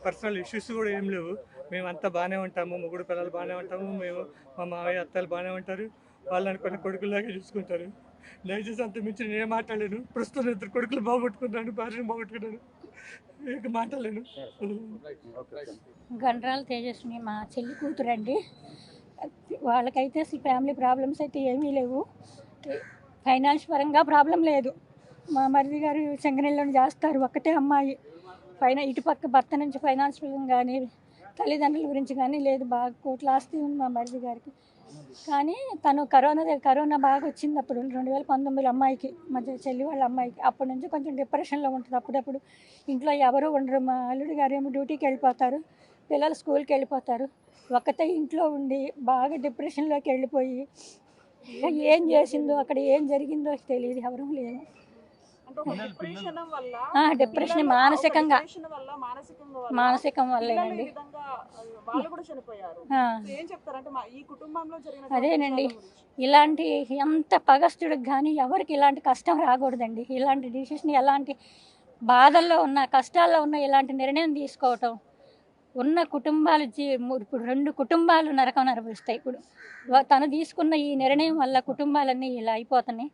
Personal issues కూడా ఏం లేవు. మేమంతా బాగానే ఉంటాము. ముగ్గురు పిల్లలు బాగానే ఉంటాము. మేము మా మావయ్య అత్తలు బాగానే ఉంటారు. వాళ్ళు అనుకున్న కొడుకుల్లాగే చూసుకుంటారు. దయచేసి అంత మించి నేనే మాట్లాడలేను. ప్రస్తుతం 2 కొడుకులు బాగొట్టుకున్నాను, భార్యను బాగొట్టుకున్నాను. ఇక మాట్లాడలేను. గండ్రాల తేజస్విని మా చెల్లి కూతురండి. వాళ్ళకైతే అసలు ఫ్యామిలీ ప్రాబ్లమ్స్ అయితే ఏమీ లేవు. ఫైనాన్స్ పరంగా ప్రాబ్లం లేదు. మా మరిది గారు చెంగనెల్లోని చేస్తారు, ఒక్కతే అమ్మాయి. ఇటుపక్క భర్త నుంచి ఫైనాన్స్ కానీ తల్లిదండ్రుల గురించి కానీ లేదు. బాగా కోట్ల ఆస్తి ఉంది మా మరిది గారికి. కానీ తను కరోనా బాగా వచ్చింది అప్పుడు 2019 అమ్మాయికి, మా చెల్లి వాళ్ళ అమ్మాయికి. అప్పటి నుంచి కొంచెం డిప్రెషన్లో ఉంటుంది. అప్పుడప్పుడు ఇంట్లో ఎవరు ఉండరు. మా అల్లుడి గారు ఏమో డ్యూటీకి వెళ్ళిపోతారు, పిల్లలు స్కూల్కి వెళ్ళిపోతారు. ఒక్కతే ఇంట్లో ఉండి బాగా డిప్రెషన్లోకి వెళ్ళిపోయి ఏం చేసిందో అక్కడ ఏం జరిగిందో తెలియదు, ఎవరూ లేదు. డిప్రెషన్ మానసికం వల్లేనండి. అదేనండి, ఇలాంటి ఎంత పగస్తుడికి కానీ ఎవరికి ఇలాంటి కష్టం రాకూడదండి. ఇలాంటి డిసిషన్, ఎలాంటి బాధల్లో ఉన్న కష్టాల్లో ఉన్న ఇలాంటి నిర్ణయం తీసుకోవటం ఉన్న కుటుంబాలు ఇప్పుడు 2 కుటుంబాలు నరకం అనుభవిస్తాయి. ఇప్పుడు తను తీసుకున్న ఈ నిర్ణయం వల్ల కుటుంబాలన్నీ ఇలా అయిపోతున్నాయి.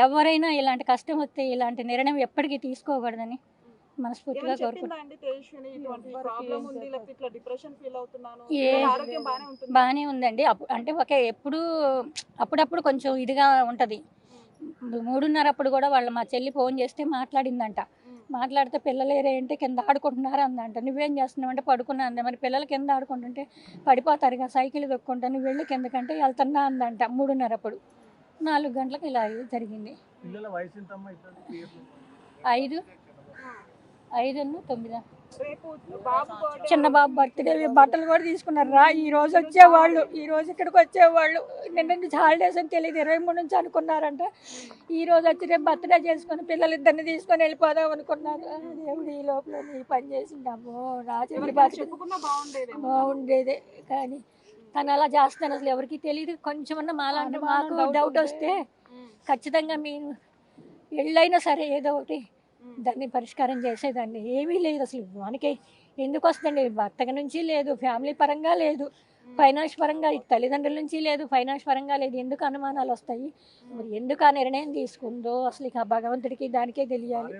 ఎవరైనా ఇలాంటి కష్టం వస్తే ఇలాంటి నిర్ణయం ఎప్పటికీ తీసుకోకూడదని మనస్ఫూర్తిగా కోరుకుంటున్నాను. బాగానే ఉందండి. అంటే అప్పుడప్పుడు కొంచెం ఇదిగా ఉంటుంది. 3:30 అప్పుడు కూడా మా చెల్లి ఫోన్ చేస్తే మాట్లాడిందంట. మాట్లాడితే పిల్లలేరే అంటే కింద ఆడుకుంటున్నారు అందంట. నువ్వేం చేస్తున్నావు అంటే పడుకున్నా అంద. మరి పిల్లలు కింద ఆడుకుంటుంటే పడిపోతారు కదా, సైకిల్ దొక్కుంటా, నువ్వు వెళ్ళి కిందకంటే వెళ్తున్నా అందంట. 3:30 అప్పుడు 4 గంటలకు ఇలా జరిగింది. 5, 9. చిన్న బాబు బర్త్డే, బట్టలు కూడా తీసుకున్నారు. ఈ రోజు వచ్చేవాళ్ళు, ఈ రోజు ఇక్కడికి వచ్చేవాళ్ళు. నిన్న నుంచి హాలిడేస్ అని తెలియదు, 23 నుంచి అనుకున్నారంట. ఈ రోజు వచ్చి రేపు బర్త్డే చేసుకుని పిల్లలిద్దరిని తీసుకొని వెళ్ళిపోదాం అనుకున్నారు. దేవుడు ఈ లోపల ఈ పని చేసిండామో. రాజేంద్ర బాగుండేదే కానీ తను అలా చేస్తాను అసలు ఎవరికి తెలియదు. కొంచెమన్నా మాలాంటి మాకు డౌట్ వస్తే ఖచ్చితంగా మీరు ఎళ్ళైనా సరే ఏదో ఒకటి దాన్ని పరిష్కారం చేసేదాన్ని. ఏమీ లేదు అసలు. మనకి ఎందుకు వస్తుందండి? భర్తక నుంచి లేదు, ఫ్యామిలీ పరంగా లేదు, ఫైనాన్స్ పరంగా తల్లిదండ్రుల నుంచి లేదు, ఫైనాన్స్ పరంగా లేదు. ఎందుకు అనుమానాలు వస్తాయి? మరి ఎందుకు ఆ నిర్ణయం తీసుకుందో అసలు ఇక భగవంతుడికి దానికే తెలియాలి.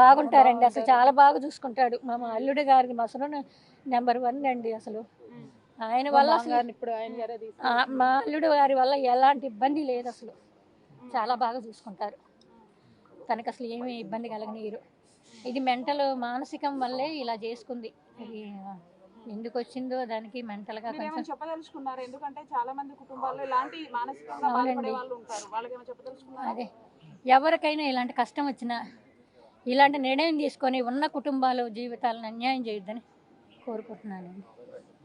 బాగుంటారండి, అసలు చాలా బాగా చూసుకుంటాడు. మా అల్లుడి గారికి అసలు నెంబర్ 1 అండి. అసలు ఆయన వల్ల మా అల్లుడు గారి వల్ల ఎలాంటి ఇబ్బంది లేదు. అసలు చాలా బాగా చూసుకుంటారు. తనకు అసలు ఏమీ ఇబ్బంది కలగనీయరు. ఇది మానసికం వల్లే ఇలా చేసుకుంది. ఇది ఎందుకు వచ్చిందో దానికి మెంటల్గా కొంచెం చెప్పదలుచుకున్నారు. ఎందుకంటే చాలా మంది కుటుంబాల్లో ఇలాంటి మానసికంగా బాధపడే వాళ్ళు ఉంటారు. వాళ్ళకి ఏమైనా చెప్పదలుచుకున్నారా? అదే, ఎవరికైనా ఇలాంటి కష్టం వచ్చినా ఇలాంటి నిర్ణయం తీసుకొని ఉన్న కుటుంబాలు జీవితాలను అన్యాయం చేయొద్దని కోరుకుంటున్నాను.